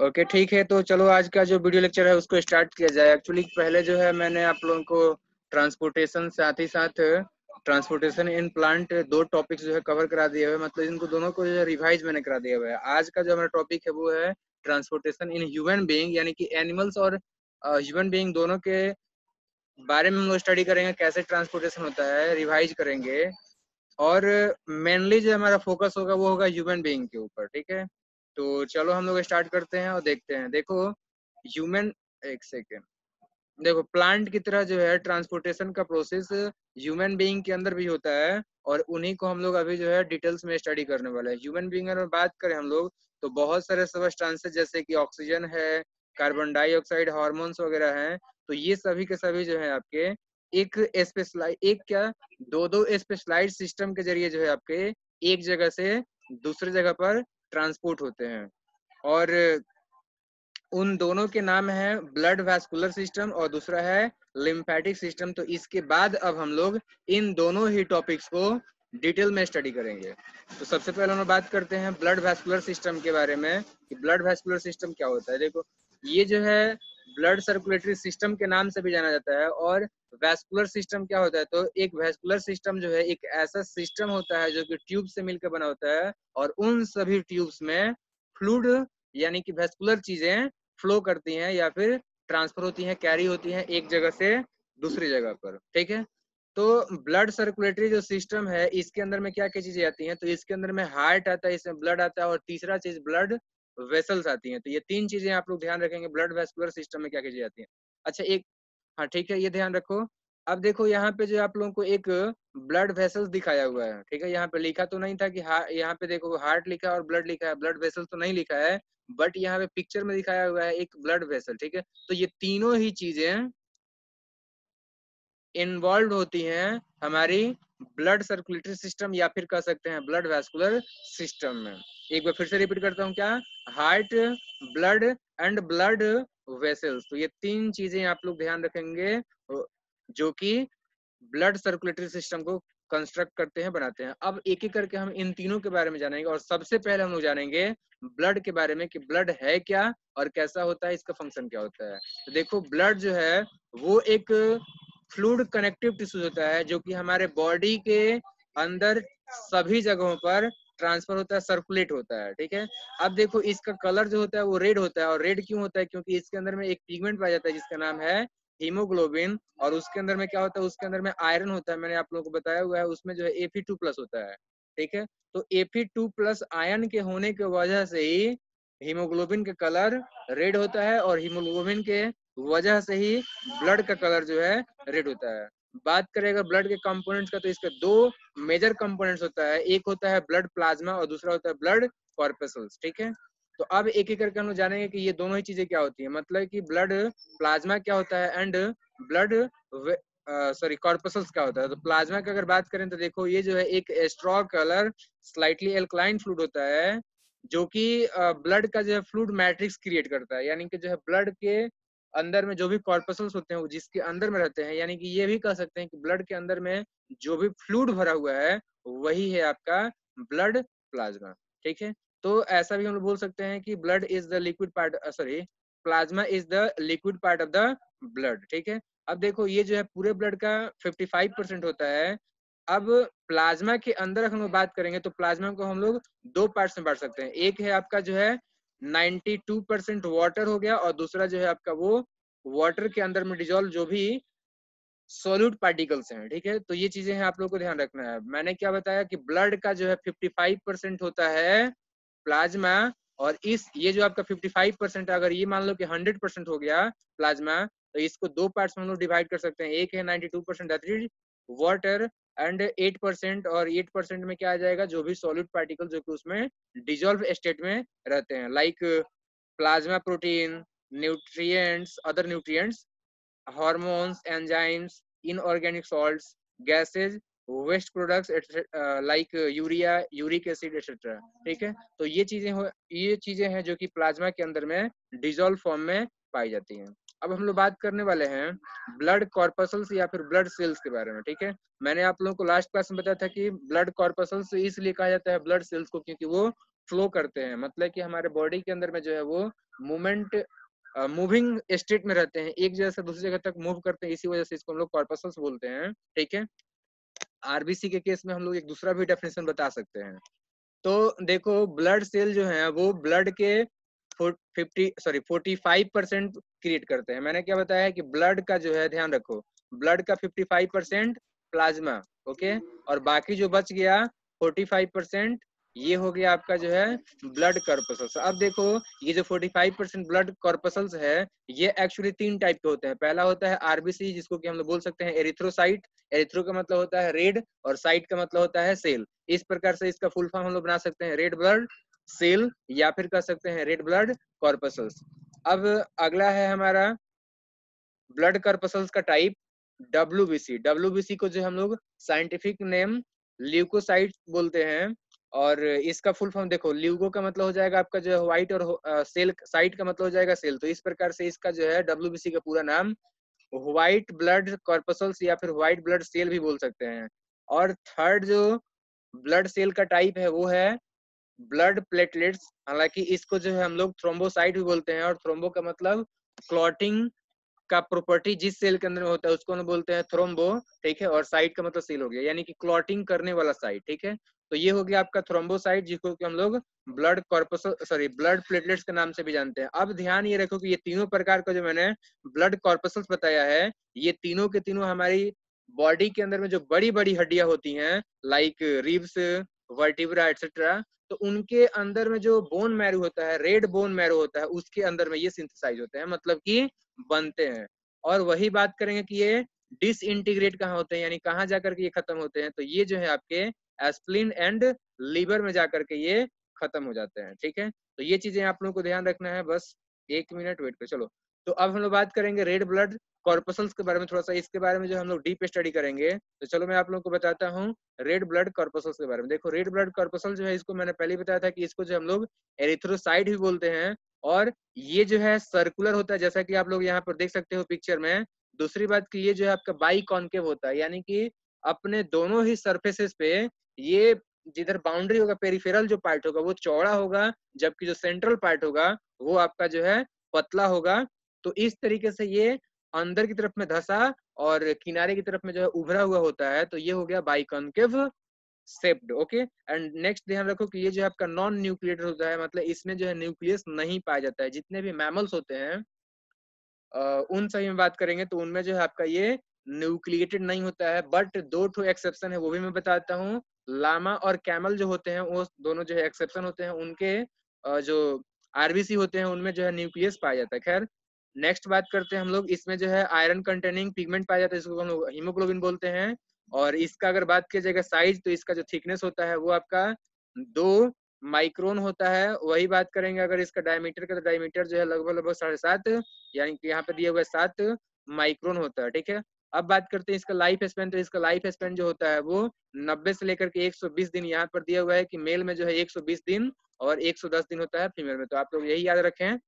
Okay ठीक है, तो चलो आज का जो वीडियो लेक्चर है उसको स्टार्ट किया जाए। एक्चुअली पहले जो है मैंने आप लोगों को ट्रांसपोर्टेशन साथ ही साथ ट्रांसपोर्टेशन इन प्लांट दो टॉपिक्स जो है कवर करा दिए हुए, मतलब इनको दोनों को जो है रिवाइज मैंने करा दिया हुआ है। आज का जो हमारा टॉपिक है वो है ट्रांसपोर्टेशन इन ह्यूमन बीइंग, यानी कि एनिमल्स और ह्यूमन बीइंग दोनों के बारे में हम लोग स्टडी करेंगे, कैसे ट्रांसपोर्टेशन होता है, रिवाइज करेंगे। और मेनली जो हमारा फोकस होगा वो होगा ह्यूमन बीइंग के ऊपर। ठीक है, तो चलो हम लोग स्टार्ट करते हैं और देखते हैं। देखो ह्यूमन, एक सेकेंड, देखो प्लांट की तरह जो है ट्रांसपोर्टेशन का प्रोसेस ह्यूमन बीइंग के अंदर भी होता है, और उन्हीं को हम लोग अभी जो है डिटेल्स में स्टडी करने वाले हैं। ह्यूमन बीइंग अगर बात करें हम लोग तो बहुत सारे सब्सटेंसेस जैसे कि ऑक्सीजन है, कार्बन डाइऑक्साइड, हार्मोन्स वगैरह हैं, तो ये सभी के सभी जो है आपके एक स्पेशलाइज, एक क्या, दो दो स्पेशलाइज सिस्टम के जरिए जो है आपके एक जगह से दूसरे जगह पर ट्रांसपोर्ट होते हैं। और उन दोनों के नाम है ब्लड वैस्कुलर सिस्टम और दूसरा है लिम्फेटिक सिस्टम। तो इसके बाद अब हम लोग इन दोनों ही टॉपिक्स को डिटेल में स्टडी करेंगे। तो सबसे पहले हम बात करते हैं ब्लड वैस्कुलर सिस्टम के बारे में कि ब्लड वैस्कुलर सिस्टम क्या होता है। देखो ये जो है ब्लड सर्कुलेटरी सिस्टम के नाम से भी जाना जाता है। और वैस्कुलर सिस्टम क्या होता है, तो एक वैस्कुलर सिस्टम जो है एक ऐसा सिस्टम होता है जो कि ट्यूब से मिलकर बना होता है, और उन सभी ट्यूब्स में फ्लूइड यानी कि वैस्कुलर चीजें फ्लो करती हैं या फिर ट्रांसफर होती हैं, कैरी होती हैं एक जगह से दूसरी जगह पर। ठीक है, तो ब्लड सर्कुलेटरी जो सिस्टम है इसके अंदर में क्या क्या चीजें आती हैं, तो इसके अंदर में हार्ट आता है, इसमें ब्लड आता है, और तीसरा चीज ब्लड वेसल्स आती हैं। तो ये तीन चीजें आप लोग ध्यान रखेंगे ब्लड वेस्कुलर सिस्टम में क्या क्या चीजें आती हैं। अच्छा एक, हाँ ठीक है, ये ध्यान रखो। अब देखो यहाँ पे जो आप लोगों को एक ब्लड वेसल्स दिखाया हुआ है। ठीक है, यहाँ पे लिखा तो नहीं था कि यहाँ पे देखो हार्ट लिखा है और ब्लड लिखा है, ब्लड वेसल्स तो नहीं लिखा है, बट यहाँ पे पिक्चर में दिखाया हुआ है एक ब्लड वेसल। ठीक है, तो ये तीनों ही चीजें इन्वॉल्व होती हैं हमारी ब्लड सर्कुलेटरी सिस्टम या फिर कह सकते हैं ब्लड वैस्कुलर सिस्टम में। एक बार फिर से रिपीट करता हूँ, क्या, heart, blood and blood vessels. तो ये तीन चीजें आप लोग ध्यान रखेंगे जो कि ब्लड सर्कुलेटरी सिस्टम को कंस्ट्रक्ट करते हैं, बनाते हैं। अब एक एक करके हम इन तीनों के बारे में जानेंगे, और सबसे पहले हम लोग जानेंगे ब्लड के बारे में कि ब्लड है क्या और कैसा होता है, इसका फंक्शन क्या होता है। तो देखो ब्लड जो है वो एक फ्लूइड कनेक्टिव टिश्यू होता है जो कि हमारे बॉडी के अंदर सभी जगहों पर ट्रांसफर होता है, सर्कुलेट होता है। ठीक है, अब देखो इसका कलर जो होता है वो रेड होता है, और रेड क्यों होता है, क्योंकि इसके अंदर में एक पिगमेंट पाया जाता है जिसका नाम है हीमोग्लोबिन। और उसके अंदर में क्या होता है, उसके अंदर में आयरन होता है, मैंने आप लोगों को बताया हुआ है, उसमें जो है Fe2+ होता है। ठीक है, तो Fe2+ आयन के होने की वजह से ही हीमोग्लोबिन का कलर रेड होता है, और हीमोग्लोबिन के वजह से ही ब्लड का कलर जो है रेड होता है। बात करेगा ब्लड के कंपोनेंट्स का, तो इसके दो मेजर कंपोनेंट्स होता है, एक होता है ब्लड प्लाज्मा और दूसरा होता है ब्लड कॉर्पस्कल्स। ठीक है, तो अब एक एक करके हम लोग जानेंगे कि ये दोनों ही चीजें क्या होती है, मतलब कि ब्लड प्लाज्मा क्या होता है एंड ब्लड सॉरी कॉर्पस्कल्स क्या होता है। तो प्लाज्मा की अगर बात करें तो देखो ये जो है एक straw colour slightly alkaline fluid होता है, जो कि ब्लड का जो है फ्लूइड मैट्रिक्स क्रिएट करता है, यानी कि जो है ब्लड के अंदर में जो भी कॉर्पस्कल्स होते हैं वो जिसके अंदर में रहते हैं, यानी कि ये भी कह सकते हैं कि ब्लड के अंदर में जो भी फ्लूइड भरा हुआ है वही है आपका ब्लड प्लाज्मा। ठीक है, तो ऐसा भी हम लोग बोल सकते हैं कि blood is the liquid part, sorry plasma is the liquid part of the blood. ठीक है, अब देखो ये जो है पूरे ब्लड का 55% होता है। अब प्लाज्मा के अंदर अगर हम बात करेंगे तो प्लाज्मा को हम लोग दो पार्ट्स में बांट सकते हैं। एक है आपका जो है 92% वाटर हो गया, और दूसरा जो है आपका वो वाटर के अंदर में डिजोल्व जो भी सॉल्यूट पार्टिकल्स हैं। ठीक है, तो ये चीजें हैं आप लोग को ध्यान रखना है। मैंने क्या बताया कि ब्लड का जो है 55% होता है प्लाज्मा, और इस ये जो आपका 55% है, अगर ये मान लो कि 100% हो गया प्लाज्मा, तो इसको दो पार्ट्स में हम लोग डिवाइड कर सकते हैं। एक है 92% दैट इज वाटर एंड 8%, और 8% में क्या आ जाएगा, जो भी सॉलिड पार्टिकल जो कि उसमें डिजोल्व स्टेट में रहते हैं, like plasma protein, nutrients, other nutrients, hormones, enzymes, inorganic salts, gases, waste products like urea, uric acid etcetera. ठीक है, तो ये चीजें हैं जो कि प्लाज्मा के अंदर में डिजोल्व फॉर्म में पाई जाती हैं। अब हम लोग बात करने वाले हैं ब्लड कॉर्पस्कल्स या फिर ब्लड सेल्स के बारे में। ठीक है, मैंने आप लोगों को लास्ट क्लास में बताया था कि ब्लड कॉर्पस्कल्स इसलिए कहा जाता है ब्लड सेल्स को क्योंकि वो फ्लो करते हैं, मतलब कि हमारे बॉडी के अंदर में जो है वो मूवमेंट मूविंग स्टेट में रहते हैं, एक जगह से दूसरी जगह तक मूव करते हैं, इसी वजह से इसको हम लोग कॉर्पसल्स बोलते हैं। ठीक है, आरबीसी के केस में हम लोग एक दूसरा भी डेफिनेशन बता सकते हैं। तो देखो ब्लड सेल जो है वो ब्लड के 45% क्रिएट करते हैं। मैंने क्या बताया है कि ब्लड का जो है, ध्यान रखो, ब्लड का 55% प्लाज्मा, ओके, और बाकी जो बच गया 45% ये हो गया आपका जो है ब्लड कॉर्पसल्स। अब देखो ये जो 45% ब्लड कॉर्पसल्स है ये एक्चुअली 3 टाइप के होते हैं। पहला होता है आरबीसी, जिसको कि हम लोग बोल सकते हैं एरिथ्रोसाइट। एरिथ्रो का मतलब होता है रेड और साइट का मतलब होता है सेल। इस प्रकार से इसका फुल फॉर्म हम लोग बना सकते हैं रेड ब्लड सेल या फिर कह सकते हैं रेड ब्लड कॉर्पसल्स। अब अगला है हमारा ब्लड कॉर्पसल्स का टाइप डब्ल्यूबीसी। डब्ल्यूबीसी को जो हम लोग साइंटिफिक नेम ल्यूकोसाइट बोलते हैं, और इसका फुल फॉर्म देखो, ल्यूको का मतलब हो जाएगा आपका जो है व्हाइट, और सेल साइट का मतलब हो जाएगा सेल। तो इस प्रकार से इसका जो है डब्ल्यूबीसी का पूरा नाम व्हाइट ब्लड कॉर्पसल्स या फिर व्हाइट ब्लड सेल भी बोल सकते हैं। और थर्ड जो ब्लड सेल का टाइप है वो है ब्लड प्लेटलेट्स। हालांकि इसको जो है हम लोग थ्रोम्बोसाइट भी बोलते हैं, और थ्रोम्बो का मतलब क्लॉटिंग का प्रॉपर्टी जिस सेल के अंदर में होता है उसको हम बोलते हैं थ्रोम्बो। ठीक है, और साइट का मतलब सेल हो गया, यानी कि क्लॉटिंग करने वाला साइट। ठीक है, तो ये हो गया आपका थ्रोम्बोसाइट, जिसको कि हम लोग blood corpuscle sorry blood platelets के नाम से भी जानते हैं। अब ध्यान ये रखो कि ये तीनों प्रकार का जो मैंने ब्लड कॉर्पसल्स बताया है, ये तीनों के तीनों हमारी बॉडी के अंदर में जो बड़ी बड़ी हड्डियां होती हैं, लाइक रिब्स, वर्टिब्रा एटसेट्रा, तो उनके अंदर में जो बोन मैरो होता है, रेड बोन मैरो होता है, उसके अंदर में ये सिंथेसाइज होते हैं, मतलब कि बनते हैं। और वही बात करेंगे कि ये डिसइंटीग्रेट कहाँ होते हैं, यानी कहाँ जाकर के ये खत्म होते हैं, तो ये जो है आपके एस्प्लिन एंड लीवर में जाकर के ये खत्म हो जाते हैं। ठीक है, तो ये चीजें आप लोगों को ध्यान रखना है। बस 1 मिनट वेट कर, चलो। तो अब हम लोग बात करेंगे रेड ब्लड कॉर्पसल्स के बारे में, थोड़ा सा इसके बारे में जो हम लोग डीप स्टडी करेंगे। तो चलो मैं आप लोगों को बताता हूँ रेड ब्लड कॉर्पसल्स के बारे में। देखो रेड ब्लड कॉर्पसल जो है, इसको मैंने पहले बताया था कि इसको जो हम लोग एरिथ्रोसाइट भी बोलते हैं, और ये जो है सर्कुलर होता है, जैसा कि आप लोग यहाँ पर देख सकते हो पिक्चर में। दूसरी बात कि ये जो है आपका बाई कॉन्केव होता है, यानी कि अपने दोनों ही सरफेसेस पे ये जिधर बाउंड्री होगा, पेरिफेरल जो पार्ट होगा वो चौड़ा होगा, जबकि जो सेंट्रल पार्ट होगा वो आपका जो है पतला होगा। तो इस तरीके से ये अंदर की तरफ में धसा और किनारे की तरफ में जो है उभरा हुआ होता है, तो ये हो गया by concave shaped. Okay, and next ध्यान रखो कि ये जो है आपका नॉन न्यूक्लिएटेड होता है, मतलब इसमें जो है न्यूक्लियस नहीं पाया जाता है। जितने भी मैमल्स होते हैं उन सभी में बात करेंगे तो उनमें जो है आपका ये न्यूक्लिएटेड नहीं होता है, बट 2 एक्सेप्शन है, वो भी मैं बताता हूँ। लामा और कैमल जो होते हैं वो दोनों जो है एक्सेप्शन होते हैं, उनके जो आरबीसी होते हैं उनमें जो है न्यूक्लियस पाया जाता है। खैर नेक्स्ट बात करते हैं हम लोग, इसमें जो है आयरन कंटेनिंग पिगमेंट पाया जाता है, इसको हम लोग हीमोग्लोबिन बोलते हैं। और इसका अगर बात किया जाएगा साइज, तो इसका जो थिकनेस होता है वो आपका 2 माइक्रोन होता है। वही बात करेंगे अगर इसका डायमीटर का, तो डायमीटर जो है लगभग लगभग 7.5, यानी कि यहाँ पे दिया हुआ है 7 माइक्रोन होता है। ठीक है, अब बात करते हैं इसका लाइफ स्पेन। तो इसका लाइफ स्पेन जो होता है वो 90 से लेकर के 120 दिन, यहाँ पर दिया हुआ है कि मेल में जो है 120 दिन और 110 दिन होता है फीमेल में, तो आप लोग यही याद रखें।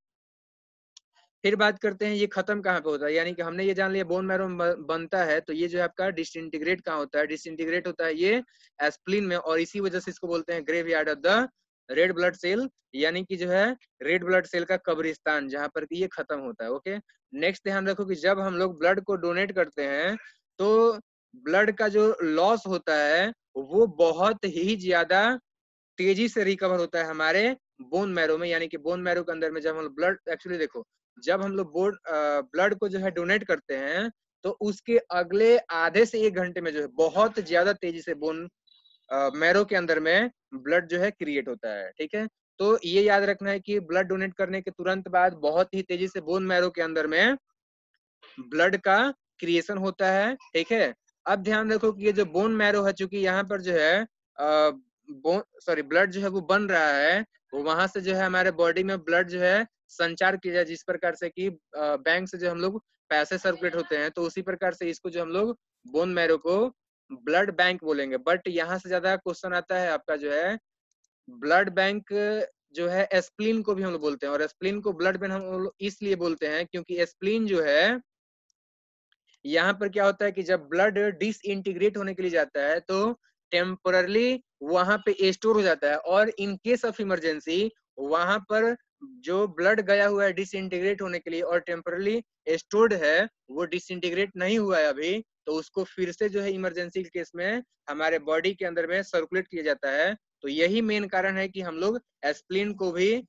फिर बात करते हैं ये खत्म कहाँ पे होता है, यानी कि हमने ये जान लिया बोन मैरो बनता है, तो ये जो है आपका डिसइंटीग्रेट कहाँ होता है, डिसइंटीग्रेट होता है ये एस्प्लिन में, और इसी वजह से इसको बोलते हैं graveyard of the red blood cell, यानी कि जो है रेड ब्लड सेल का कब्रिस्तान, जहां पर कि ये खत्म होता है। ओके, नेक्स्ट ध्यान रखो कि जब हम लोग ब्लड को डोनेट करते हैं तो ब्लड का जो लॉस होता है वो बहुत ही ज्यादा तेजी से रिकवर होता है हमारे बोन मैरो में, यानी कि बोन मैरो के अंदर में जब हम लोग ब्लड, एक्चुअली देखो जब हम लोग ब्लड को जो है डोनेट करते हैं तो उसके अगले आधे से 1 घंटे में जो है बहुत ज्यादा तेजी से बोन मैरो के अंदर में ब्लड जो है क्रिएट होता है। ठीक है, तो ये याद रखना है कि ब्लड डोनेट करने के तुरंत बाद बहुत ही तेजी से बोन मैरो के अंदर में ब्लड का क्रिएशन होता है। ठीक है, अब ध्यान रखो कि ये जो बोन मैरो है, चूंकि यहाँ पर जो है बोन सॉरी ब्लड जो है वो बन रहा है, वो वहां से जो है हमारे बॉडी में ब्लड जो है संचार किया जाए, जिस प्रकार से कि बैंक से जो हम लोग पैसे सर्कुलेट होते हैं, तो उसी प्रकार से इसको जो हम लोग बोन मैरो को ब्लड बैंक बोलेंगे। बट यहाँ से ज्यादा क्वेश्चन आता है आपका जो है ब्लड बैंक जो है एस्प्लिन को भी हम लोग बोलते हैं, और एस्प्लिन को ब्लड बैंक हम लोग इसलिए बोलते हैं क्योंकि एस्प्लिन जो है यहाँ पर क्या होता है कि जब ब्लड डिसइंटीग्रेट होने के लिए जाता है तो टेम्परली वहां पे स्टोर हो जाता है, और इन केस ऑफ इमरजेंसी वहां पर जो ब्लड गया हुआ है डिसइंटीग्रेट होने के लिए और टेम्परली स्टोर्ड है वो डिसइंटीग्रेट नहीं हुआ है अभी, तो उसको फिर से जो है इमरजेंसी के केस में हमारे बॉडी के अंदर में सर्कुलेट किया जाता है। तो यही मेन कारण है कि हम लोग एस्प्लिन को भी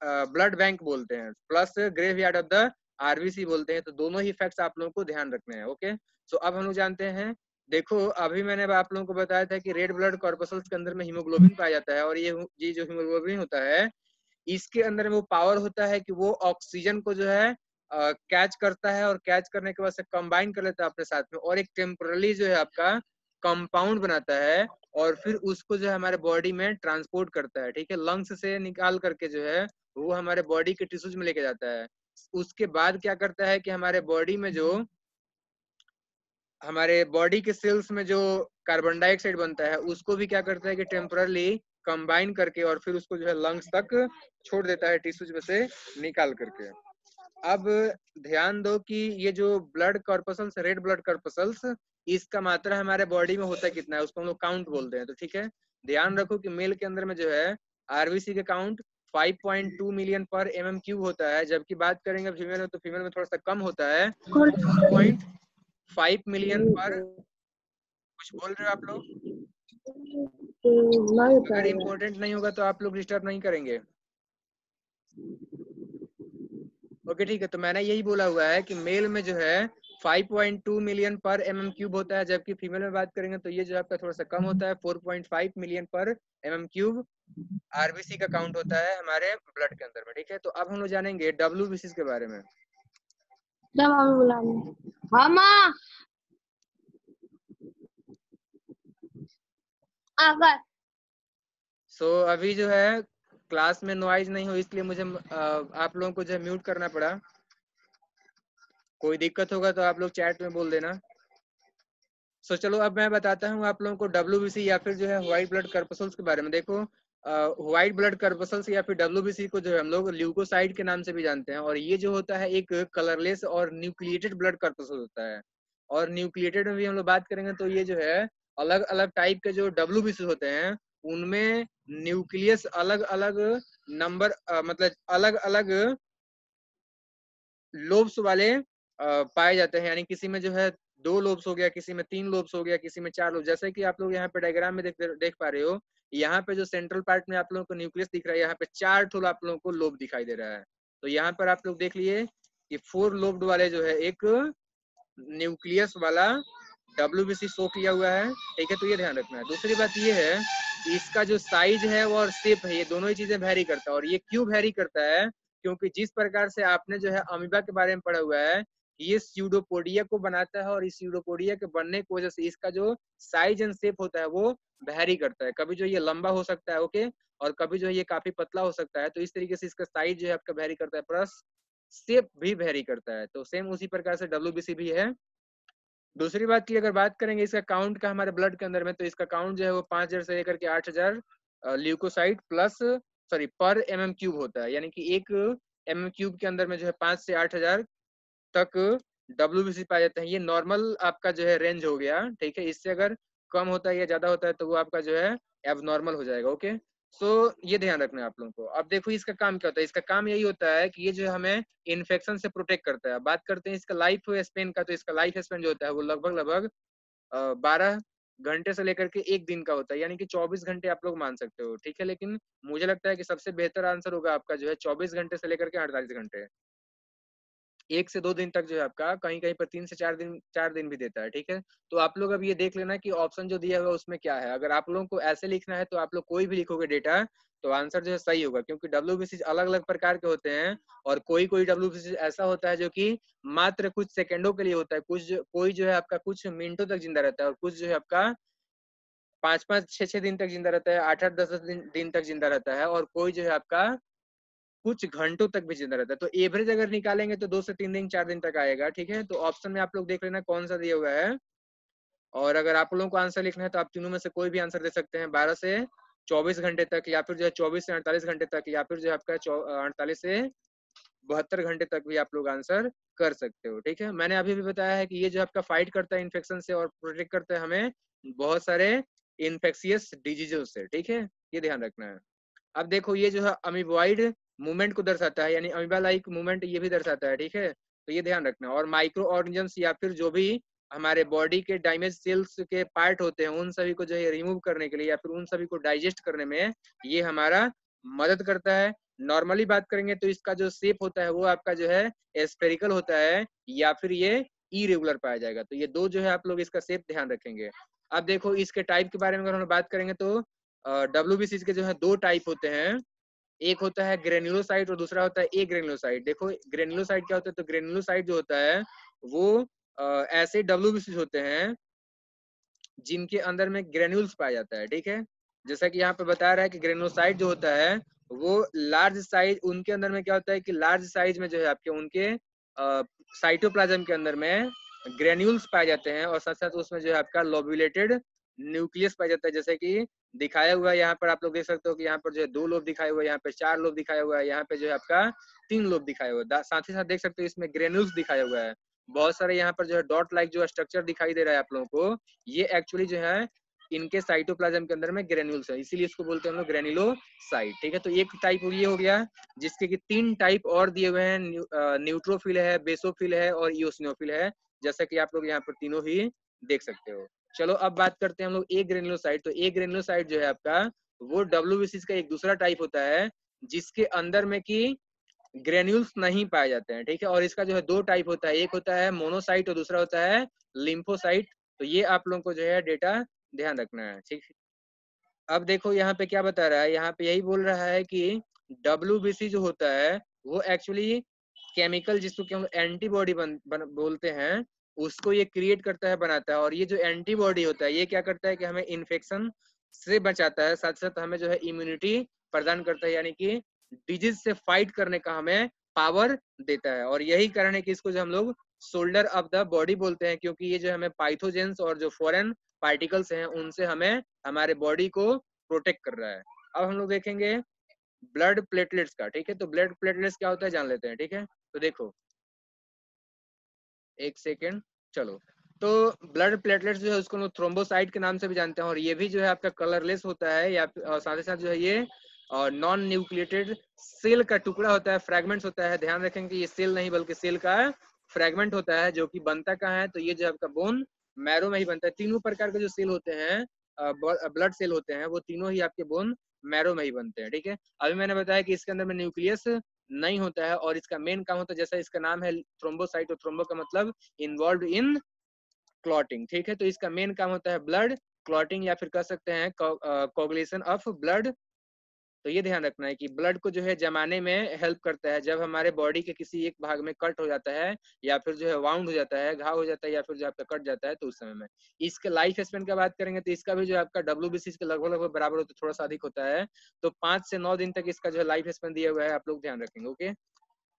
ब्लड बैंक बोलते हैं, plus graveyard of the RBC बोलते हैं। तो दोनों ही फैक्ट्स आप लोगों को ध्यान रखने हैं। ओके, सो अब हम लोग जानते हैं, देखो अभी मैंने आप लोगों को बताया था कि रेड ब्लड कॉर्पसल्स के अंदर में हीमोग्लोबिन पाया जाता है, और ये जो हीमोग्लोबिन होता है इसके अंदर में वो पावर होता है कि वो ऑक्सीजन को जो है कैच करता है, और कैच करने के बाद से कंबाइन कर लेता है अपने साथ में, और एक टेम्परली जो है आपका कंपाउंड बनाता है, और फिर उसको जो है हमारे बॉडी में ट्रांसपोर्ट करता है। ठीक है, लंग्स से निकाल करके जो है वो हमारे बॉडी के टिश्यूज में लेके जाता है। उसके बाद क्या करता है कि हमारे बॉडी में जो हमारे बॉडी के सेल्स में जो कार्बन डाइऑक्साइड बनता है उसको भी क्या करता है कि टेम्परली कंबाइन करके और फिर उसको जो है लंग्स तक छोड़ देता है टिश्यूज में से निकाल करके। अब ध्यान दो कि ये जो blood corpuscles, red blood corpuscles, इसका मात्रा हमारे बॉडी में होता है कितना है उसको हम लोग काउंट बोलते हैं। तो ठीक है, ध्यान रखो कि मेल के अंदर में जो है आरबीसी का काउंट 5.2 मिलियन पर एमएम क्यूब होता है, जबकि बात करेंगे फीमेल में तो फीमेल में थोड़ा सा कम होता है, 4.5 मिलियन पर। कुछ बोल रहे हो आप लोग? अगर इम्पोर्टेंट नहीं होगा तो आप लोग डिस्टर्ब नहीं करेंगे। ओके ठीक है, तो मैंने यही बोला हुआ है कि मेल में जो है 5.2 मिलियन पर एमएम क्यूब होता है, जबकि फीमेल में बात करेंगे तो ये जो आपका थोड़ा सा कम होता है, 4.5 मिलियन पर एमएम क्यूब आरबीसी का काउंट होता है हमारे ब्लड के अंदर में। ठीक है, तो अब हम लोग जानेंगे डब्ल्यूबीसी के बारे में। सो अभी जो है क्लास में नॉइज नहीं हो इसलिए मुझे आप लोगों को जो है म्यूट करना पड़ा। कोई दिक्कत होगा तो आप लोग चैट में बोल देना। सो चलो अब मैं बताता हूँ आप लोगों को डब्ल्यूबीसी या फिर जो है व्हाइट ब्लड कर्पसल्स के बारे में। देखो व्हाइट ब्लड कर्पसल्स या फिर डब्ल्यूबीसी को जो है हम लोग ल्यूकोसाइड के नाम से भी जानते हैं, और ये जो होता है एक कलरलेस और न्यूक्लिएटेड ब्लड कर्पसल होता है। और न्यूक्लिएटेड में भी हम लोग बात करेंगे तो ये जो है अलग अलग टाइप के जो डब्ल्यूबीसी होते हैं उनमें न्यूक्लियस अलग अलग नंबर मतलब अलग अलग लोब्स वाले पाए जाते हैं, यानी किसी में जो है 2 लोब्स हो गया, किसी में 3 लोब्स हो गया, किसी में 4 लोब। जैसे कि आप लोग यहाँ पे डायग्राम में देख पा रहे हो, यहाँ पे जो सेंट्रल पार्ट में आप लोगों को न्यूक्लियस दिख रहा है, यहाँ पे 4 ठो आप लोगों को लोब दिखाई दे रहा है। तो यहाँ पर आप लोग देख लिए कि 4 लोब्ड वाले जो है एक न्यूक्लियस वाला डब्ल्यूबीसी शो किया हुआ है। ठीक है, तो ये ध्यान रखना है। दूसरी बात ये है कि इसका जो साइज है और शेप है, ये दोनों ही चीजें वेरी करता है। और ये क्यों वेरी करता है? क्योंकि जिस प्रकार से आपने जो है अमीबा के बारे में पढ़ा हुआ है, ये स्यूडोपोडिया को बनाता है, और इस स्यूडोपोडिया के बनने की वजह से इसका जो साइज एंड शेप होता है वो वेरी करता है। कभी जो ये लंबा हो सकता है, ओके, और कभी जो है ये काफी पतला हो सकता है। तो इस तरीके से इसका साइज जो है आपका वेरी करता है, प्लस शेप भी वेरी करता है। तो सेम उसी प्रकार से डब्ल्यूबीसी भी है। दूसरी बात की अगर बात करेंगे इसका काउंट का हमारे ब्लड के अंदर में, तो इसका काउंट जो है वो 5000 से लेकर के 8000 ल्यूकोसाइट प्लस सॉरी पर एमएम क्यूब होता है, यानी कि एक एमएम क्यूब के अंदर में जो है 5 से 8000 तक डब्ल्यूबीसी पाए जाते हैं। ये नॉर्मल आपका जो है रेंज हो गया। ठीक है, इससे अगर कम होता है या ज्यादा होता है तो वो आपका जो है एबनॉर्मल हो जाएगा। ओके, सो ये ध्यान रखना है आप लोगों को। अब देखो इसका काम क्या होता है। इसका काम यही होता है कि ये जो हमें इन्फेक्शन से प्रोटेक्ट करता है। बात करते हैं इसका लाइफ स्पेन का, तो इसका लाइफ स्पेन जो होता है वो लगभग लगभग 12 घंटे से लेकर के 1 दिन का होता है, यानी कि 24 घंटे आप लोग मान सकते हो। ठीक है, लेकिन मुझे लगता है कि सबसे बेहतर आंसर होगा आपका जो है 24 घंटे से लेकर के 48 घंटे। 1 से 2 दिन तक जो है आपका, कहीं कहीं पर 3 से 4 दिन भी देता है। ठीक है, तो आप लोग अब ये देख लेना कि ऑप्शन जो दिया हुआ है उसमें क्या है। अगर आप लोगों को ऐसे लिखना है तो आप लोग कोई भी लिखोगे डेटा तो आंसर जो है सही होगा, क्योंकि डब्ल्यूबीसी अलग अलग प्रकार के होते हैं, और कोई कोई डब्ल्यूबीसी ऐसा होता है जो कि मात्र कुछ सेकंडों के लिए होता है, कोई जो है आपका कुछ मिनटों तक जिंदा रहता है, और कुछ जो है आपका 5-5, 6-6 दिन तक जिंदा रहता है, 8-8, 10-10 दिन तक जिंदा रहता है, और कोई जो है आपका कुछ घंटों तक भी जिंदा रहता है। तो एवरेज अगर निकालेंगे तो 2 से 3 दिन 4 दिन तक आएगा। ठीक है, तो ऑप्शन में आप लोग देख लेना कौन सा दिया हुआ है, और अगर आप लोगों को आंसर लिखना है तो आप तीनों में से कोई भी आंसर दे सकते हैं, 12 से 24 घंटे तक, या फिर जो है 24 से 48 घंटे तक, या फिर जो है आपका 48 से 72 घंटे तक भी आप लोग आंसर कर सकते हो। ठीक है, मैंने अभी भी बताया है कि ये जो आपका फाइट करता है इन्फेक्शन से और प्रोटेक्ट करता है हमें बहुत सारे इन्फेक्शियस डिजीजों से, ठीक है, ये ध्यान रखना है। अब देखो ये जो है अमीबॉइड मूवमेंट को दर्शाता है, यानी अमीबा लाइक मूवमेंट ये भी दर्शाता है, ठीक है, तो ये ध्यान रखना। और माइक्रो ऑर्गेनिजम्स या फिर जो भी हमारे बॉडी के डैमेज सेल्स के पार्ट होते हैं उन सभी को जो है रिमूव करने के लिए या फिर उन सभी को डाइजेस्ट करने में ये हमारा मदद करता है। नॉर्मली बात करेंगे तो इसका जो शेप होता है वो आपका जो है स्फेरिकल होता है या फिर ये इरेगुलर पाया जाएगा। तो ये दो जो है आप लोग इसका शेप ध्यान रखेंगे। अब देखो इसके टाइप के बारे में अगर हम बात करेंगे तो डब्ल्यूबीसी के जो है दो टाइप होते हैं, एक होता है ग्रेन्युलोसाइट और दूसरा होता है ए ग्रेन्युलोसाइट। देखो ग्रेन्युलोसाइट क्या होता है, तो ग्रेन्युलोसाइट जो होता है वो ऐसे डब्ल्यूबीसी होते हैं जिनके अंदर में ग्रेन्यूल्स पाया जाता है, ठीक है। जैसा कि यहाँ पे बता रहा है कि ग्रेन्युलोसाइट जो होता है वो लार्ज साइज, उनके अंदर में क्या होता है कि लार्ज साइज में जो है आपके उनके साइटोप्लाज्म के अंदर में ग्रेन्यूल्स पाए जाते हैं और साथ साथ उसमें जो है आपका लोब्यूलेटेड न्यूक्लियस पाया जाता है। जैसे कि दिखाया हुआ है यहाँ पर आप लोग देख सकते हो कि यहाँ पर जो है 2 लोब दिखाए हुआ है, यहाँ पे 4 लोब दिखाया हुआ है, यहाँ पे जो है आपका 3 लोब दिखाया हुआ है। साथ ही साथ देख सकते हो इसमें ग्रेन्यूल्स दिखाया हुआ है। बहुत सारे यहाँ पर जो है डॉट लाइक जो स्ट्रक्चर दिखाई दे रहा है आप लोगों को, ये एक्चुअली जो है इनके साइटोप्लाज्म के अंदर में ग्रेन्यूल्स है, इसीलिए इसको बोलते हैं हम लोग ग्रेन्युलोसाइट, ठीक है। तो एक टाइप ये हो गया, जिसके कि 3 टाइप और दिए हुए हैं, न्यूट्रोफिल है, बेसोफिल है और इओसिनोफिल है, जैसा कि आप लोग यहाँ पर तीनों ही देख सकते हो। चलो अब बात करते हैं हम लोग ए ग्रेन्युलोसाइट। तो ए ग्रेन्युलोसाइट जो है आपका वो डब्ल्यूबीसी का एक दूसरा टाइप होता है जिसके अंदर में कि ग्रेन्यूल्स नहीं पाए जाते हैं, ठीक है। और इसका जो है 2 टाइप होता है, एक होता है मोनोसाइट और दूसरा होता है लिम्फोसाइट। तो ये आप लोगों को जो है डेटा ध्यान रखना है, ठीक है। अब देखो यहाँ पे क्या बता रहा है, यहाँ पे यही बोल रहा है कि डब्ल्यूबीसी जो होता है वो एक्चुअली केमिकल जिसको कि हम एंटीबॉडी बोलते हैं उसको ये क्रिएट करता है, बनाता है। और ये जो एंटीबॉडी होता है ये क्या करता है कि हमें इन्फेक्शन से बचाता है, साथ साथ हमें जो है इम्यूनिटी प्रदान करता है, यानी कि डिजीज से फाइट करने का हमें पावर देता है। और यही कारण है कि इसको जो हम लोग शोल्डर ऑफ द बॉडी बोलते हैं, क्योंकि ये जो हमें पाइथोजेंस और जो फॉरेन पार्टिकल्स हैं उनसे हमें हमारे बॉडी को प्रोटेक्ट कर रहा है। अब हम लोग देखेंगे ब्लड प्लेटलेट्स का, ठीक है। तो ब्लड प्लेटलेट्स क्या होता है जान लेते हैं, ठीक है। तो देखो एक सेकेंड, चलो। तो ब्लड प्लेटलेट्स जो है उसको लोग थ्रोम्बोसाइट के नाम से भी जानते हैं और ये भी जो है आपका कलरलेस होता है या साथ ही साथ जो है ये नॉन न्यूक्लिएटेड सेल का टुकड़ा होता है, फ्रैगमेंट्स होता है। ध्यान रखेंगे ये सेल नहीं बल्कि सेल का फ्रैगमेंट होता है जो कि बनता कहाँ है, तो ये जो आपका बोन मैरो में ही बनता है। तीनों प्रकार के जो सेल होते हैं ब्लड सेल होते हैं वो तीनों ही आपके बोन मैरो में ही बनते हैं, ठीक है। अभी मैंने बताया कि इसके अंदर में न्यूक्लियस नहीं होता है और इसका मेन काम होता है, जैसा इसका नाम है थ्रोम्बोसाइट, और थ्रोम्बो का मतलब इन्वॉल्व इन क्लॉटिंग, ठीक है। तो इसका मेन काम होता है ब्लड क्लॉटिंग या फिर कह सकते हैं कोगुलेशन ऑफ ब्लड। तो ये ध्यान रखना है कि ब्लड को जो है जमाने में हेल्प करता है जब हमारे बॉडी के किसी एक भाग में कट हो जाता है या फिर जो है वाउंड हो जाता है, घाव हो जाता है या फिर जो आपका कट जाता है, तो उस समय में इसके लाइफ स्पेन की बात करेंगे तो इसका भी जो आपका डब्ल्यूबीसी के लगभग लगभग बराबर होता है, थोड़ा सा अधिक होता है। तो 5 से 9 दिन तक इसका जो है लाइफ स्पेन दिया हुआ है, आप लोग ध्यान रखेंगे, ओके।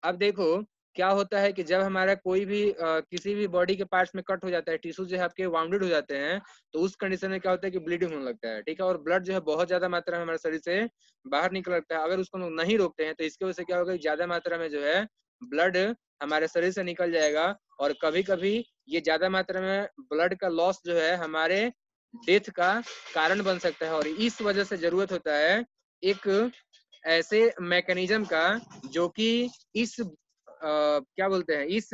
अब देखो क्या होता है कि जब हमारा कोई भी किसी भी बॉडी के पार्ट्स में कट हो जाता है, टिश्यू जो है आपके वाउंडेड हो जाते हैं, तो उस कंडीशन में क्या होता है कि ब्लीडिंग होने लगता है, ठीक है। और ब्लड जो है बहुत ज्यादा मात्रा में हमारे शरीर से बाहर निकल लगता है। अगर उसको नहीं रोकते हैं तो इसकी वजह से क्या होगा, ज्यादा मात्रा में जो है ब्लड हमारे शरीर से निकल जाएगा और कभी कभी ये ज्यादा मात्रा में ब्लड का लॉस जो है हमारे डेथ का कारण बन सकता है। और इस वजह से जरूरत होता है एक ऐसे मैकेनिज्म का जो कि इस क्या बोलते हैं, इस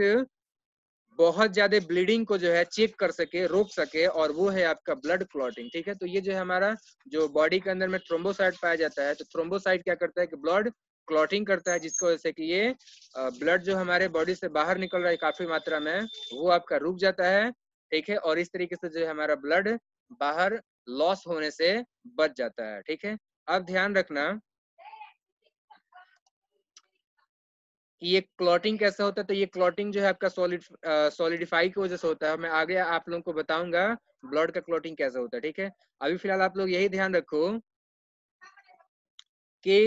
बहुत ज्यादा ब्लीडिंग को जो है चेक कर सके, रोक सके, और वो है आपका ब्लड क्लॉटिंग, ठीक है। तो ये जो है हमारा जो बॉडी के अंदर में थ्रोम्बोसाइट पाया जाता है, तो थ्रोम्बोसाइट क्या करता है कि ब्लड क्लॉटिंग करता है, जिसकी वजह से कि ये ब्लड जो हमारे बॉडी से बाहर निकल रहा है काफी मात्रा में वो आपका रुक जाता है, ठीक है। और इस तरीके से जो है हमारा ब्लड बाहर लॉस होने से बच जाता है, ठीक है। अब ध्यान रखना कि ये क्लॉटिंग कैसे होता है। तो ये क्लॉटिंग जो है आपका सॉलिडिफाई की वजह से होता है। मैं आगे आप लोगों को बताऊंगा ब्लड का क्लॉटिंग कैसे होता है, ठीक है। अभी फिलहाल आप लोग यही ध्यान रखो कि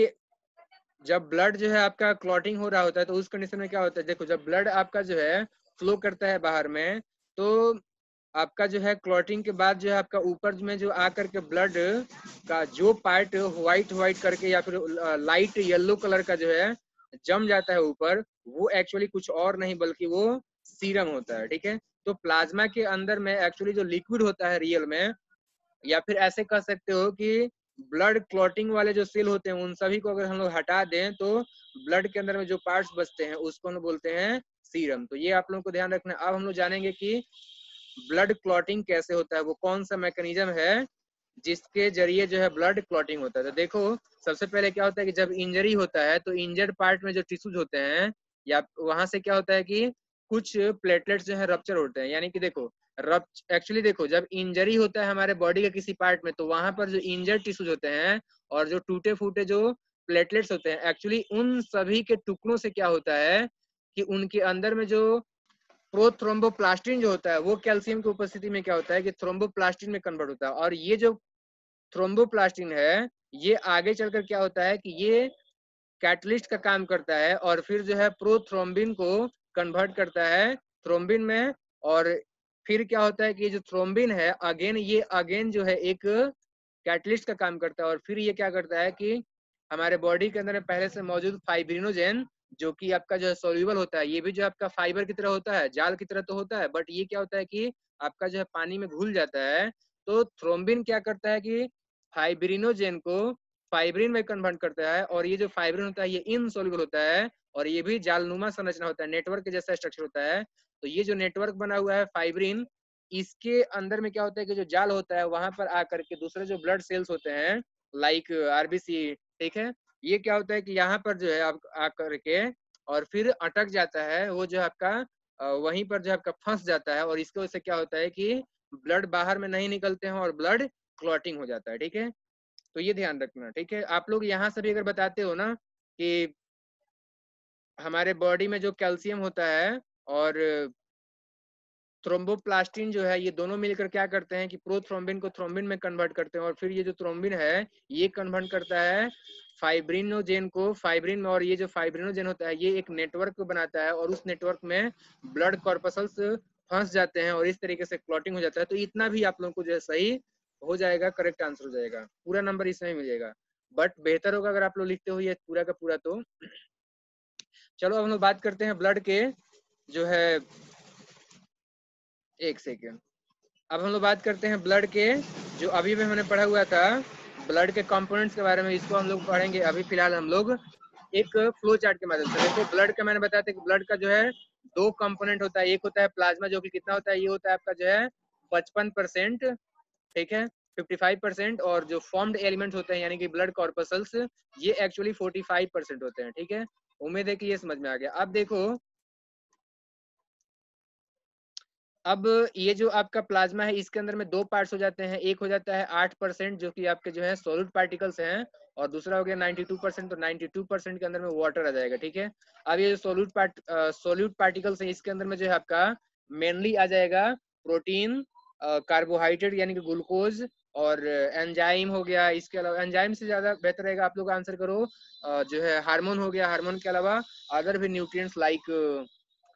जब ब्लड जो है आपका क्लॉटिंग हो रहा होता है तो उस कंडीशन में क्या होता है, देखो जब ब्लड आपका जो है फ्लो करता है बाहर में, तो आपका जो है क्लॉटिंग के बाद जो है आपका ऊपर में जो आकर के ब्लड का जो पार्ट व्हाइट व्हाइट करके या फिर लाइट येलो कलर का जो है जम जाता है ऊपर, वो एक्चुअली कुछ और नहीं बल्कि वो सीरम होता है, ठीक है। तो प्लाज्मा के अंदर में एक्चुअली जो लिक्विड होता है रियल में या फिर ऐसे कह सकते हो कि ब्लड क्लॉटिंग वाले जो सेल होते हैं उन सभी को अगर हम लोग हटा दें तो ब्लड के अंदर में जो पार्ट्स बचते हैं उसको हम बोलते हैं सीरम। तो ये आप लोगों को ध्यान रखना है। अब हम लोग जानेंगे कि ब्लड क्लॉटिंग कैसे होता है, वो कौन सा मैकेनिज्म है जिसके जरिए जो है ब्लड क्लॉटिंग होता है। तो देखो सबसे पहले क्या होता है कि जब इंजरी होता है तो इंजर्ड पार्ट में जो टिश्यूज होते हैं या वहां से क्या होता है कि कुछ प्लेटलेट्स जो है रप्चर होते हैं। यानी कि देखो एक्चुअली देखो जब इंजरी होता है हमारे बॉडी के किसी पार्ट में तो वहां पर जो इंजर्ड टिश्यूज होते हैं और जो टूटे फूटे जो प्लेटलेट्स होते हैं एक्चुअली उन सभी के टुकड़ों से क्या होता है कि उनके अंदर में जो प्रोथ्रोम्बोप्लास्टिन जो होता है वो कैल्शियम की उपस्थिति में क्या होता है कि थ्रोम्बोप्लास्टिन में कन्वर्ट होता है। और ये जो थ्रोम्बोप्लास्टिन है ये आगे चलकर क्या होता है कि ये कैटलिस्ट का काम करता है और फिर जो है प्रोथ्रोम्बिन को कन्वर्ट करता है थ्रोम्बिन में। और फिर क्या होता है कि ये जो थ्रोम्बिन है अगेन जो है एक कैटलिस्ट का काम करता है। और फिर ये क्या करता है कि हमारे बॉडी के अंदर में पहले से मौजूद फाइब्रिनोजेन जो कि आपका जो है सोल्यूबल होता है, ये भी जो आपका फाइबर की तरह होता है, जाल की तरह तो होता है, बट ये क्या होता है कि आपका जो है पानी में घुल जाता है। तो थ्रोम्बिन क्या करता है कि फाइब्रिनोजेन को फाइब्रिन में कन्वर्ट करता है और ये जो फाइब्रिन होता है ये इनसोल्यूबल होता है और ये भी जालनुमा संरचना होता है, नेटवर्क के जैसा स्ट्रक्चर होता है। तो ये जो नेटवर्क बना हुआ है फाइब्रिन, इसके अंदर में क्या होता है कि जो जाल होता है वहां पर आकर के दूसरे जो ब्लड सेल्स होते हैं लाइक आरबीसी, ठीक है, ये क्या होता है कि यहाँ पर जो है आप आकर के और फिर अटक जाता है वो जो आपका वहीं पर जो आपका फंस जाता है और इसकी वजह से क्या होता है कि ब्लड बाहर में नहीं निकलते हैं और ब्लड क्लॉटिंग हो जाता है। ठीक है, तो ये ध्यान रखना। ठीक है, आप लोग यहाँ से भी अगर बताते हो ना कि हमारे बॉडी में जो कैल्शियम होता है और थ्रोम्बोप्लास्टिन जो है ये दोनों मिलकर क्या करते हैं कि प्रोथ्रोम्बिन को थ्रोम्बिन में कन्वर्ट करते हैं और फिर ये जो थ्रोम्बिन है ये कन्वर्ट करता है फाइब्रिनोजेन को फाइब्रिन में। और ये जो फाइब्रिनोजेन होता है ये एक नेटवर्क को बनाता है और उस नेटवर्क में ब्लड कॉर्पसल्स फंस जाते हैं और इस तरीके से क्लॉटिंग हो जाता है। तो इतना भी आप लोगों को जो है सही हो जाएगा, करेक्ट आंसर हो जाएगा, पूरा नंबर इसमें मिल जाएगा। बट बेहतर होगा अगर आप लोग लिखते हो ये पूरा का पूरा। तो चलो अब हम लोग बात करते हैं ब्लड के जो है, एक सेकेंड, अब हम लोग बात करते हैं ब्लड के जो अभी भी हमने पढ़ा हुआ था ब्लड के कंपोनेंट्स के बारे में, इसको हम लोग पढ़ेंगे अभी फिलहाल हम लोग एक फ्लो चार्ट के माध्यम से। देखो ब्लड का मैंने बताया था कि ब्लड का जो है दो कंपोनेंट होता है, एक होता है प्लाज्मा जो कि कितना होता है, ये होता है आपका जो है 55%, ठीक है 55%, और जो फॉर्म्ड एलिमेंट होते हैं यानी कि ब्लड कॉर्पसल्स ये एक्चुअली 45% होते हैं। ठीक है, उम्मीद है कि ये समझ में आ गया। अब देखो अब ये जो आपका प्लाज्मा है इसके अंदर में दो पार्ट्स हो जाते हैं, एक हो जाता है 8% जो कि आपके जो है सॉलिड पार्टिकल्स हैं और दूसरा हो गया 92%। तो 92% के अंदर में वाटर आ जाएगा। ठीक है, अब ये जो सॉलिड पार्टिकल्स है इसके अंदर में जो है आपका मेनली आ जाएगा प्रोटीन, कार्बोहाइड्रेट यानी कि ग्लूकोज और एंजाइम हो गया। इसके अलावा एंजाइम से ज्यादा बेहतर रहेगा आप लोग आंसर करो जो है हार्मोन हो गया, हार्मोन के अलावा अदर भी न्यूट्रिएंट्स लाइक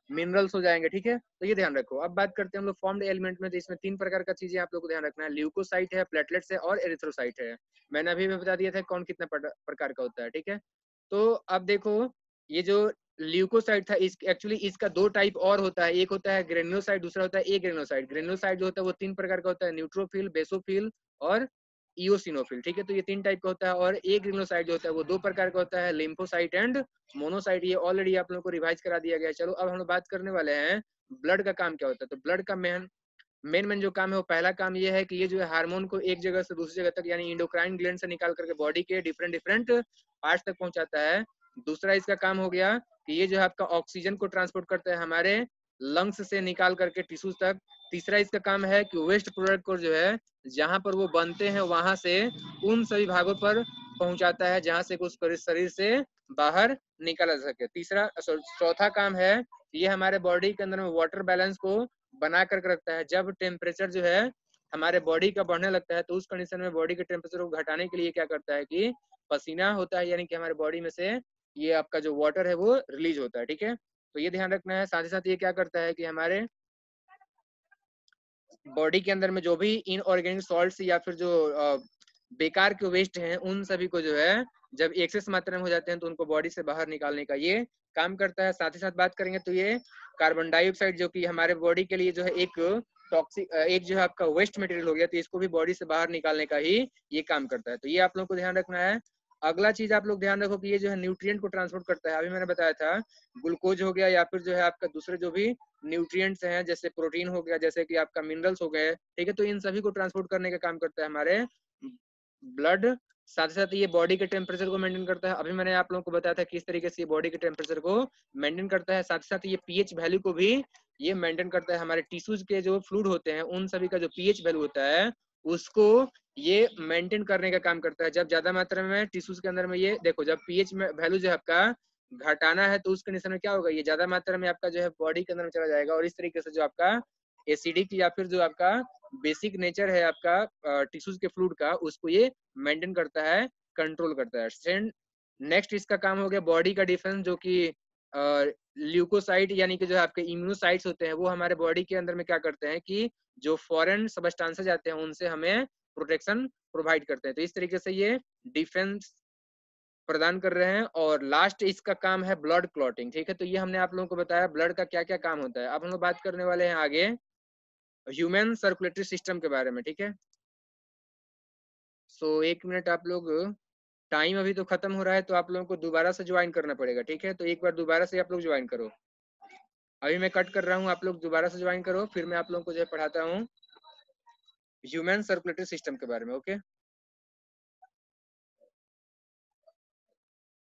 मिनरल्स हो जाएंगे। ठीक है, तो ये ध्यान रखो। अब बात करते हैं हम लोग फॉर्म्ड एलिमेंट में, तो इसमें तीन प्रकार का चीजें आप लोग को ध्यान रखना है, ल्यूकोसाइट है, प्लेटलेट्स है और एरिथ्रोसाइट है। मैंने अभी भी बता दिया था कौन कितने प्रकार का होता है। ठीक है, तो अब देखो ये जो ल्यूकोसाइट था इस एक्चुअली इसका दो टाइप और होता है, एक होता है ग्रेन्योसाइट, दूसरा होता है एग्रेनोसाइट। ग्रेन्योसाइट जो होता है वो तीन प्रकार का होता है, न्यूट्रोफिल, बेसोफिल और इओसिनोफिल। ठीक है, तो ये तीन टाइप का होता है। और एग्रेनोसाइट जो होता है वो दो प्रकार का होता है, लिम्फोसाइट एंड मोनोसाइट। ये ऑलरेडी आप लोगों को रिवाइज करा दिया गया है। चलो अब हम लोग बात करने वाले हैं ब्लड का काम क्या होता है। तो ब्लड का मेन जो काम है वो पहला काम ये है कि ये जो है हार्मोन को एक जगह से दूसरी जगह तक यानी इंडोक्राइन ग्लैंड से निकाल करके बॉडी के डिफरेंट पार्ट्स तक पहुंचाता है। दूसरा इसका काम हो गया कि ये जो है आपका ऑक्सीजन को ट्रांसपोर्ट करता है हमारे लंग्स से निकाल करके टिश्यूज तक। तीसरा इसका काम है कि वेस्ट प्रोडक्ट को जो है जहां पर वो बनते हैं वहां से उन सभी भागों पर पहुंचाता है जहां से उस शरीर से बाहर निकाला जा सके। चौथा काम है ये हमारे बॉडी के अंदर में वाटर बैलेंस को बना करके रखता है। जब टेम्परेचर जो है हमारे बॉडी का बढ़ने लगता है तो उस कंडीशन में बॉडी के टेम्परेचर को घटाने के लिए क्या करता है कि पसीना होता है, यानी कि हमारे बॉडी में से ये आपका जो वाटर है वो रिलीज होता है। ठीक है, तो ये ध्यान रखना है। साथ ही साथ ये क्या करता है कि हमारे बॉडी के अंदर में जो भी इनऑर्गेनिक सॉल्ट्स या फिर जो बेकार के वेस्ट हैं उन सभी को जो है जब एक्सेस मात्रा में हो जाते हैं तो उनको बॉडी से बाहर निकालने का ये काम करता है। साथ ही साथ बात करेंगे तो ये कार्बन डाइऑक्साइड जो कि हमारे बॉडी के लिए जो है एक टॉक्सिक, एक जो है आपका वेस्ट मटेरियल हो गया, तो इसको भी बॉडी से बाहर निकालने का ही ये काम करता है। तो ये आप लोग को ध्यान रखना है। अगला चीज आप लोग ध्यान रखो कि ये जो है न्यूट्रिएंट को ट्रांसपोर्ट करता है। अभी मैंने बताया था ग्लूकोज हो गया या फिर जो है आपका दूसरे जो भी न्यूट्रिएंट्स हैं, जैसे प्रोटीन हो गया, जैसे कि आपका मिनरल्स हो गए, ठीक है, तो इन सभी को ट्रांसपोर्ट करने का काम करता है हमारे ब्लड। साथ ही साथ ये बॉडी के टेम्परेचर को मेंटेन करता है। अभी मैंने आप लोगों को बताया था किस तरीके से ये बॉडी के टेम्परेचर को मेंटेन करता है। साथ ही साथ ये पीएच वैल्यू को भी ये मेंटेन करता है। हमारे टिश्यूज के जो फ्लूइड होते हैं उन सभी का जो पीएच वैल्यू होता है उसको ये मेंटेन करने का काम करता है। जब ज्यादा मात्रा में टिश्यूज के अंदर में ये देखो, जब पीएच वैल्यू जो है आपका घटाना है तो उस कंडीशन में क्या होगा, ये ज्यादा मात्रा में आपका जो है बॉडी के अंदर में चला जाएगा, और इस तरीके से जो आपका एसिडिक या फिर जो आपका बेसिक नेचर है आपका टिश्यूज के फ्लूइड का, उसको ये मेंटेन करता है, कंट्रोल करता है। नेक्स्ट इसका काम हो गया बॉडी का डिफेंस, जो कि ल्यूकोसाइट यानी कि जो है आपके इम्यूनोसाइट्स होते हैं वो हमारे बॉडी के अंदर में क्या करते हैं कि जो फॉरेन सबस्टांसेस आते हैं उनसे हमें प्रोटेक्शन प्रोवाइड करते हैं। तो इस तरीके से ये डिफेंस प्रदान कर रहे हैं। और लास्ट इसका काम है ब्लड क्लॉटिंग, ठीक है। तो ये हमने आप लोगों को बताया ब्लड का क्या क्या काम होता है। अब हम लोग बात करने वाले हैं आगे ह्यूमन सर्कुलेटरी सिस्टम के बारे में, ठीक है। सो एक मिनट, आप लोग टाइम अभी तो खत्म हो रहा है, तो आप लोगों को दोबारा से ज्वाइन करना पड़ेगा, ठीक है। तो एक बार दोबारा से आप लोग ज्वाइन करो। अभी मैं कट कर रहा हूँ, आप लोग दोबारा से ज्वाइन करो, फिर मैं आप लोगों को जो है पढ़ाता हूँ ह्यूमन सर्कुलेटरी सिस्टम के बारे में, ओके।